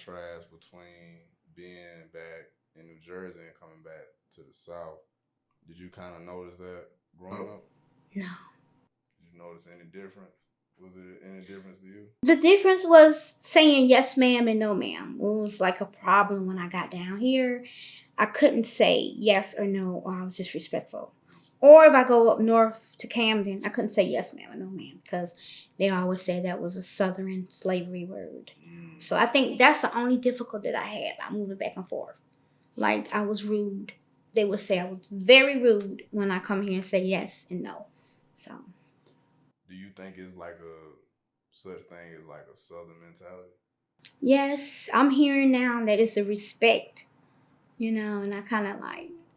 contrast between being back in New Jersey and coming back to the South. Did you kind of notice that growing up? No. Did you notice any difference? Was there any difference to you? The difference was saying yes, ma'am, and no, ma'am. It was like a problem when I got down here. I couldn't say yes or no, or I was disrespectful. Or if I go up north to Camden, I couldn't say yes, ma'am, or no, ma'am, because they always say that was a Southern slavery word. So I think that's the only difficulty that I had by moving back and forth. Like, I was rude. They would say I was very rude when I come here and say yes and no. So. Do you think it's like such thing as like a Southern mentality? Yes, I'm hearing now that it's the respect, and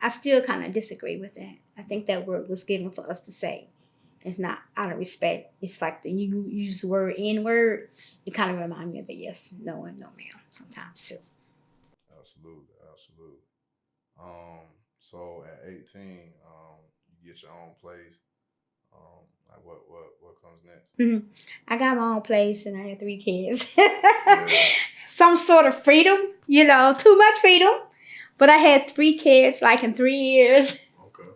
I still kind of disagree with that. I think that word was given for us to say. It's not out of respect. It's like you use the word N-word. It kind of reminds me of the yes, no, and no, ma'am sometimes too. Absolutely. So at 18, you get your own place. Like what comes next? Mm-hmm. I got my own place and I had 3 kids. Yeah. Some sort of freedom, too much freedom. But I had 3 kids like in 3 years. Okay.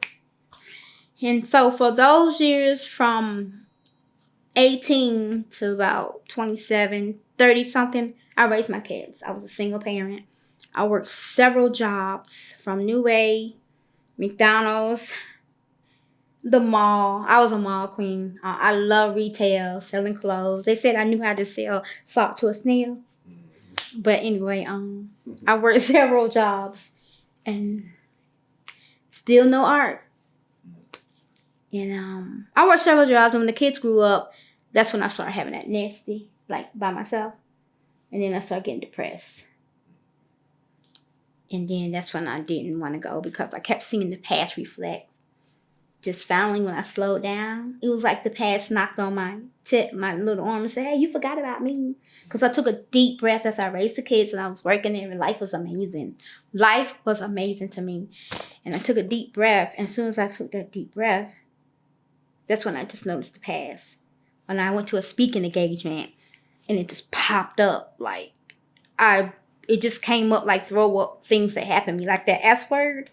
And so for those years from 18 to about 27, 30 something, I raised my kids. I was a single parent. I worked several jobs from New Way, McDonald's, the mall. I was a mall queen. I love retail, selling clothes. They said I knew how to sell salt to a snail. But anyway, I worked several jobs and still no art. And I worked several jobs, and when the kids grew up, that's when I started having that nasty, like by myself. And then I started getting depressed. And then that's when I didn't want to go because I kept seeing the past reflect. Just finally, when I slowed down, it was like the past knocked on my little arm and said, hey, you forgot about me. Because I took a deep breath as I raised the kids and I was working there, and life was amazing. Life was amazing to me. And I took a deep breath. And as soon as I took that deep breath, that's when I just noticed the past. When I went to a speaking engagement and it just popped up. Like, it just came up like throw up things that happened to me. Like that S word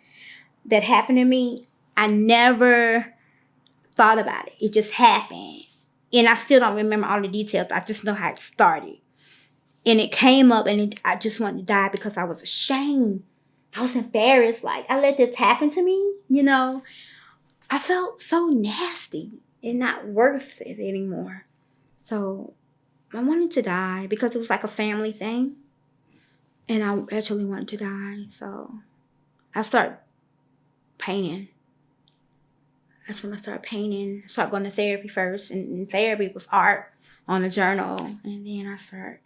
that happened to me. I never thought about it. It just happened. And I still don't remember all the details. I just know how it started. And it came up and I just wanted to die because I was ashamed. I was embarrassed. Like, I let this happen to me, I felt so nasty and not worth it anymore. So I wanted to die because it was like a family thing. And I actually wanted to die. So I started painting. That's when I started painting. I started going to therapy first. And therapy was art on a journal. And then I started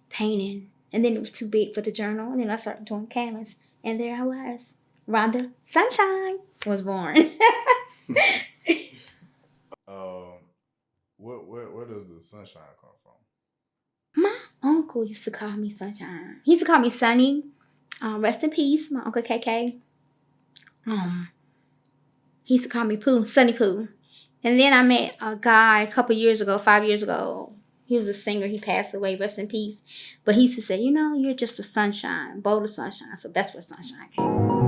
painting. And then it was too big for the journal. And then I started doing canvas. And there I was. Rhonda Sunshine was born. Where does the sunshine come from? My uncle used to call me Sunshine. He used to call me Sunny. Rest in peace, my Uncle KK. He used to call me Pooh, Sunny Pooh. And then I met a guy a couple years ago, 5 years ago. He was a singer. He passed away, rest in peace. But he used to say, you're just a sunshine, bolt of sunshine. So that's where sunshine came from.